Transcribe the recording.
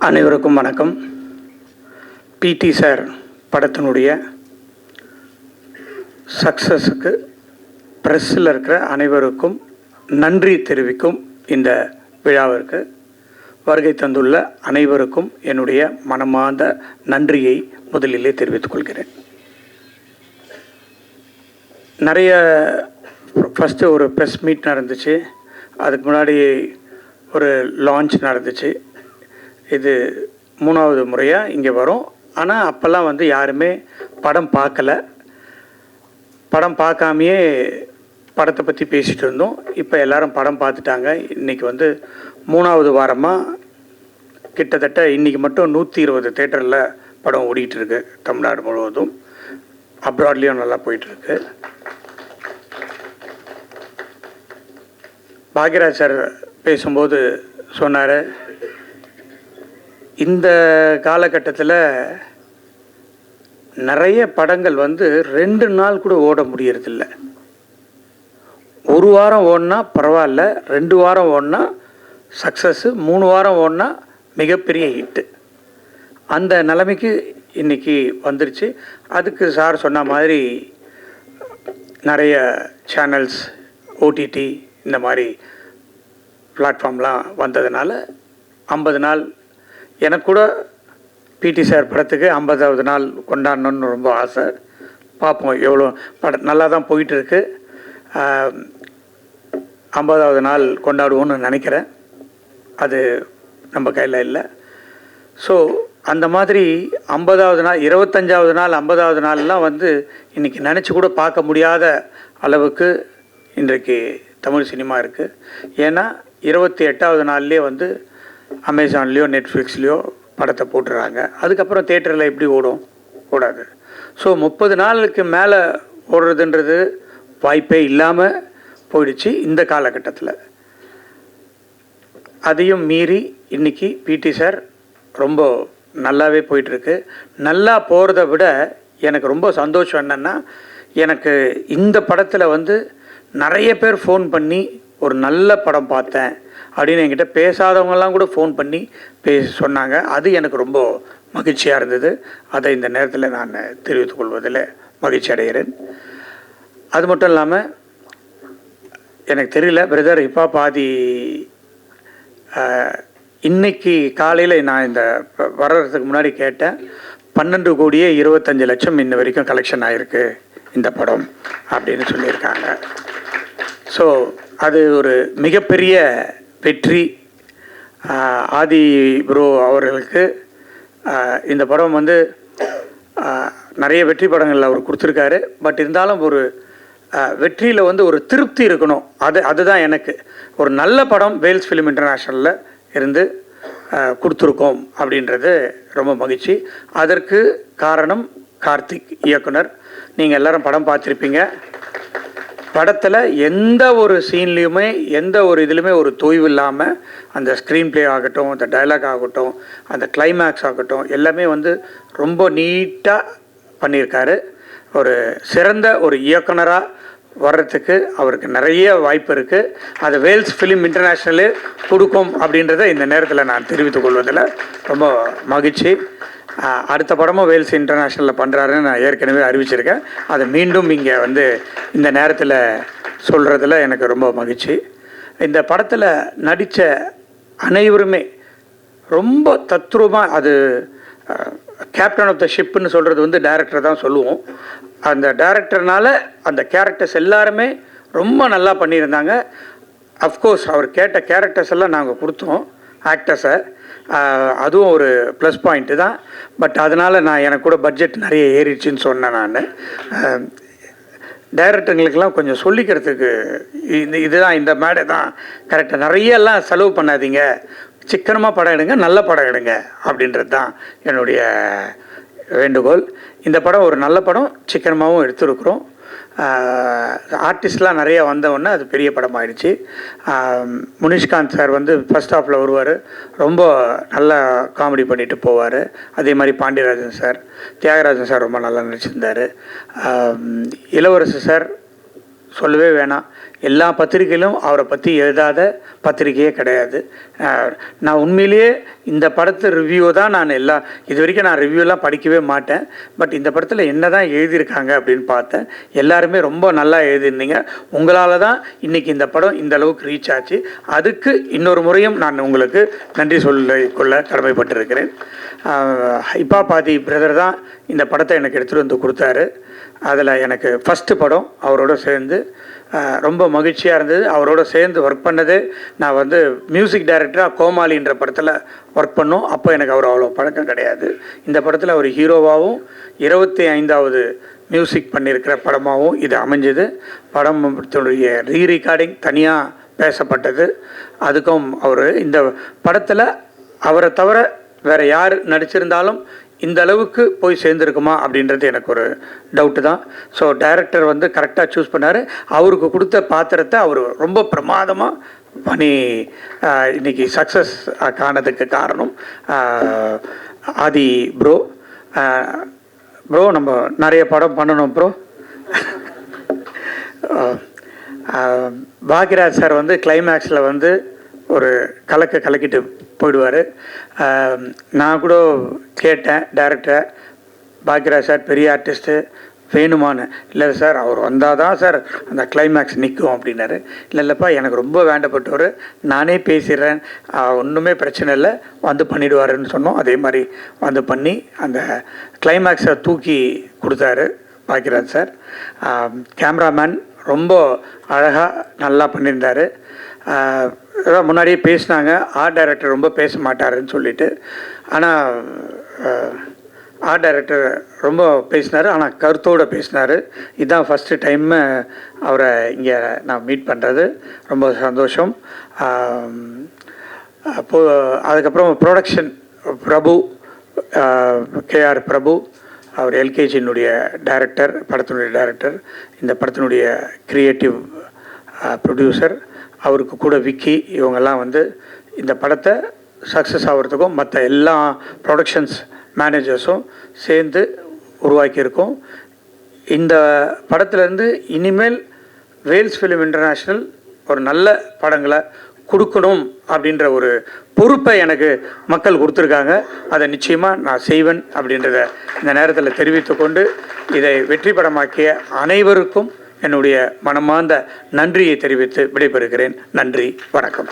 அனைவருக்கும் வணக்கம். பிடி சார் படத்தினுடைய சக்ஸஸுக்கு ப்ரெஸ்ஸில் இருக்கிற அனைவருக்கும் நன்றி தெரிவிக்கும் இந்த விழாவிற்கு வருகை தந்துள்ள அனைவருக்கும் என்னுடைய மனமார்ந்த நன்றியை முதலிலே தெரிவித்துக் கொள்கிறேன். நிறைய ஃபஸ்ட்டு ஒரு ப்ரெஸ் மீட் நடந்துச்சு, அதுக்கு முன்னாடி ஒரு லான்ச் நடந்துச்சு. இது 3வது முறையாக இங்கே வரும். ஆனால் அப்போல்லாம் யாருமே படம் பார்க்கல. படம் பார்க்காமையே படத்தை பற்றி பேசிகிட்டு இருந்தோம். இப்போ எல்லோரும் படம் பார்த்துட்டாங்க. இன்றைக்கி 3வது வாரமாக கிட்டத்தட்ட இன்றைக்கி மட்டும் 120 தேட்டரில் படம் ஓடிட்டுருக்கு தமிழ்நாடு முழுவதும். அப்ராட்லேயும் நல்லா போயிட்டுருக்கு. பாக்யராஜ் சார் பேசும்போது சொன்னார், இந்த காலகட்டத்தில் நிறைய படங்கள் 2 நாள் கூட ஓட முடியறதில்ல. ஒரு வாரம் ஓடினா பரவாயில்ல, 2 வாரம் ஓடினா சக்ஸஸ்ஸு, 3 வாரம் ஓடினா மிகப்பெரிய ஹிட்டு. அந்த நிலைமைக்கு இன்றைக்கி வந்துருச்சு. அதுக்கு சார் சொன்ன மாதிரி நிறைய சேனல்ஸ், ஓடிடி இந்த மாதிரி பிளாட்ஃபார்ம்லாம் வந்ததுனால 50 நாள் எனக்கு கூட பிடி சார் படத்துக்கு 50வது நாள் கொண்டாடணுன்னு ரொம்ப ஆசை. பார்ப்போம், எவ்வளோ படம் நல்லா தான் போயிட்டுருக்கு. 50வது நாள் கொண்டாடுவோன்னு நினைக்கிறேன். அது நம்ம கையில் இல்லை. ஸோ அந்த மாதிரி 50வது நாள், 25வது நாள், 50வது நாள்லாம் இன்றைக்கி நினச்சி கூட பார்க்க முடியாத அளவுக்கு இன்றைக்கு தமிழ் சினிமா இருக்குது. ஏன்னா 28வது நாள்லேயே அமேசான்லேயோ நெட்ஃப்ளிக்ஸ்லேயோ படத்தை போட்டுறாங்க. அதுக்கப்புறம் தேட்டரில் எப்படி ஓடும்? ஓடாது. ஸோ 30 நாளுக்கு மேலே ஓடுறதுன்றது வாய்ப்பே இல்லாமல் போயிடுச்சு இந்த காலகட்டத்தில். அதையும் மீறி இன்றைக்கி பிடி சார் ரொம்ப நல்லாவே போயிட்டுருக்கு. நல்லா போகிறத விட எனக்கு ரொம்ப சந்தோஷம் என்னென்னா, எனக்கு இந்த படத்தில் நிறைய பேர் ஃபோன் பண்ணி ஒரு நல்ல படம் பார்த்தேன் அப்படின்னு என்கிட்ட பேசாதவங்கெல்லாம் கூட ஃபோன் பண்ணி சொன்னாங்க. அது எனக்கு ரொம்ப மகிழ்ச்சியாக இருந்தது. அதை இந்த நேரத்தில் நான் தெரிவித்துக் கொள்வதில் மகிழ்ச்சி அடைகிறேன். அது மட்டும் இல்லாமல் எனக்கு தெரியல பிரதர், இப்போ பாதி இன்னைக்கு காலையில் நான் இந்த வர்றதுக்கு முன்னாடி கேட்டேன், 12,25,00,000 இன்ன வரைக்கும் கலெக்ஷன் ஆகிருக்கு இந்த படம் அப்படின்னு சொல்லியிருக்காங்க. ஸோ அது ஒரு மிகப்பெரிய வெற்றி. ஆதி ப்ரோ அவர்களுக்கு இந்த படம் நிறைய வெற்றி படங்கள் அவர் கொடுத்துருக்காரு. பட் இருந்தாலும் ஒரு வெற்றியில் ஒரு திருப்தி இருக்கணும். அதுதான் எனக்கு ஒரு நல்ல படம் வேல்ஸ் ஃபிலிம் இன்டர்நேஷ்னலில் இருந்து கொடுத்துருக்கோம் அப்படின்றது ரொம்ப மகிழ்ச்சி. அதற்கு காரணம் கார்த்திக் இயக்குனர். நீங்கள் எல்லோரும் படம் பார்த்துருப்பீங்க. படத்தில் எந்த ஒரு சீன்லேயுமே எந்த ஒரு இதுலையுமே ஒரு தொய்வு இல்லாமல் அந்த ஸ்க்ரீன் ப்ளே ஆகட்டும், அந்த டைலாக் ஆகட்டும், அந்த கிளைமேக்ஸ் ஆகட்டும், எல்லாமே ரொம்ப நீட்டாக பண்ணியிருக்காரு. ஒரு சிறந்த ஒரு இயக்குனராக வர்றதுக்கு அவருக்கு நிறைய வாய்ப்பு இருக்குது. அது வேல்ஸ் ஃபிலிம் இன்டர்நேஷ்னலே கொடுக்கும் அப்படின்றத இந்த நேரத்தில் நான் தெரிவித்துக் கொள்வதில் ரொம்ப மகிழ்ச்சி. அடுத்த படமும் வேல்ஸ் இன்டர்நேஷ்னலில் பண்ணுறாருன்னு நான் ஏற்கனவே அறிவிச்சிருக்கேன். அதை மீண்டும் இங்கே இந்த நேரத்தில் சொல்கிறதுல எனக்கு ரொம்ப மகிழ்ச்சி. இந்த படத்தில் நடித்த அனைவருமே ரொம்ப தத்ரூபமாக, அது கேப்டன் ஆஃப் த ஷிப்புன்னு சொல்கிறது டைரக்டர் தான் சொல்லுவோம். அந்த டைரக்டர்னால அந்த கேரக்டர்ஸ் எல்லாருமே ரொம்ப நல்லா பண்ணியிருந்தாங்க. அஃப்கோர்ஸ் அவர் கேட்ட கேரக்டர்ஸ் எல்லாம் நாங்கள் கொடுத்தோம் ஆக்டர்ஸை. அதுவும் ஒரு ப்ளஸ் பாயிண்ட்டு தான். பட் அதனால் எனக்கு கூட பட்ஜெட் நிறைய ஏறிடுச்சின்னு சொன்னேன். நான் டைரக்டருங்களுக்கெல்லாம் கொஞ்சம் சொல்லிக்கிறதுக்கு இதுதான், இந்த மேடை தான் கரெக்டாக, நிறையெல்லாம் செலவு பண்ணாதீங்க, சிக்கனமாக படம் எடுங்க, நல்ல படம் எடுங்க அப்படின்றது தான் என்னுடைய வேண்டுகோள். இந்த படம் ஒரு நல்ல படம், சிக்கனமாகவும் எடுத்துருக்குறோம். ஆர்டிஸ்ட்லாம் நிறையா வந்தவுடனே அது பெரிய படம் ஆகிடுச்சு. முனிஷ்காந்த் சார் ஃபஸ்ட் ஹாஃபில் வருவார், ரொம்ப நல்லா காமெடி பண்ணிட்டு போவார். அதே மாதிரி பாண்டியராஜன் சார், தியாகராஜன் சார் ரொம்ப நல்லா நடிச்சிருந்தார். இளவரசு சார் சொல்லவே வேணாம். எல்லா பத்திரிகையிலும் அவரை பற்றி எழுதாத பத்திரிகையே கிடையாது. நான் உண்மையிலேயே இந்த படத்து ரிவ்யூ தான் இது வரைக்கும் நான் ரிவ்யூலாம் படிக்கவே மாட்டேன். பட் இந்த படத்தில் என்ன தான் எழுதியிருக்காங்க அப்படின்னு பார்த்தேன். எல்லாருமே ரொம்ப நல்லா எழுதியிருந்தீங்க. உங்களால் தான் இன்றைக்கி இந்த படம் இந்த அளவுக்கு ரீச் ஆச்சு. அதுக்கு இன்னொரு முறையும் நான் உங்களுக்கு நன்றி சொல்லிக்கொள்ள கடமைப்பட்டிருக்கிறேன். ஹைப்பா பாதி பிரதர் தான் இந்த படத்தை எனக்கு எடுத்துகிட்டு வந்து கொடுத்தாரு. அதில் எனக்கு ஃபஸ்ட்டு படம் அவரோட சேர்ந்து ரொம்ப மகிழ்ச்சியாக இருந்தது. அவரோட சேர்ந்து ஒர்க் பண்ணது, நான் வந்து மியூசிக் டைரக்டராக கோமாளின்ற படத்தில் ஒர்க் பண்ணோம். அப்போ எனக்கு அவர் அவ்வளோ பழக்கம் கிடையாது. இந்த படத்தில் அவர் ஹீரோவாகவும் 25வது மியூசிக் பண்ணியிருக்கிற படமாகவும் இது அமைஞ்சது. படத்துடைய ரீரெக்கார்டிங் தனியாக பேசப்பட்டது. அதுக்கும் அவர் இந்த படத்தில் அவரை தவிர வேறு யார் நடிச்சிருந்தாலும் இந்த அளவுக்கு போய் சேர்ந்துருக்குமா அப்படின்றது எனக்கு ஒரு டவுட்டு தான். ஸோ டைரக்டர் வந்து கரெக்டாக சூஸ் பண்ணார். அவருக்கு கொடுத்த பாத்திரத்தை அவர் ரொம்ப பிரமாதமாக பண்ணி இன்றைக்கி சக்ஸஸ் காணதுக்கு காரணம் ஆதி ப்ரோ. ப்ரோ நம்ம நிறைய படம் பண்ணணும் ப்ரோ. பாக்யராஜ் சார் வந்து கிளைமேக்ஸில் வந்து ஒரு கலக்கிட்டு போயிடுவார். நான் கூட கேட்டேன் டைரக்டரை, பாக்யராஜ் சார் பெரிய ஆர்டிஸ்ட்டு வேணுமான்னு. இல்லை சார் அவர் வந்தால் தான் சார் அந்த கிளைமேக்ஸ் நிற்கும் அப்படின்னாரு. இல்லைப்பா எனக்கு ரொம்ப வேண்டப்பட்டவர், நானே பேசிடுறேன், ஒன்றுமே பிரச்சனை இல்லை, வந்து பண்ணிவிடுவாருன்னு சொன்னோம். அதே மாதிரி வந்து பண்ணி அந்த கிளைமேக்ஸை தூக்கி கொடுத்தாரு பாக்யராஜ் சார். கேமராமேன் ரொம்ப அழகாக நல்லா பண்ணியிருந்தார். முன்னாடியே பேசினாங்க, ஆர்ட் டைரக்டர் ரொம்ப பேச மாட்டாருன்னு சொல்லிட்டு. ஆனால் ஆர்ட் டைரக்டர் ரொம்ப பேசினார், ஆனால் கருத்தோடு பேசினார். இதுதான் ஃபஸ்ட்டு டைமு அவரை இங்கே நான் மீட் பண்ணுறது. ரொம்ப சந்தோஷம். அப்போது அதுக்கப்புறம் ப்ரொடக்ஷன் பிரபு, கேஆர் பிரபு, அவர் எல்கேஜியினுடைய டைரக்டர், படத்தினுடைய டைரக்டர், இந்த படத்தினுடைய க்ரியேட்டிவ் ப்ரொடியூசர். அவருக்கு கூட விக்கி, இவங்கெல்லாம் வந்து இந்த படத்தை சக்ஸஸ் ஆகிறதுக்கும் மற்ற எல்லா ப்ரொடக்ஷன்ஸ் மேனேஜர்ஸும் சேர்ந்து உருவாக்கியிருக்கோம். இந்த படத்துலேருந்து இனிமேல் வேல்ஸ் ஃபிலிம் இன்டர்நேஷ்னல் ஒரு நல்ல படங்களை கொடுக்கணும் அப்படின்ற ஒரு பொறுப்பை எனக்கு மக்கள் கொடுத்துருக்காங்க. அதை நிச்சயமாக நான் செய்வேன் அப்படின்றத இந்த நேரத்தில் தெரிவித்து கொண்டு, இதை வெற்றி படமாக்கிய அனைவருக்கும் என்னுடைய மனமார்ந்த நன்றியை தெரிவித்து விடைபெறுகிறேன். நன்றி, வணக்கம்.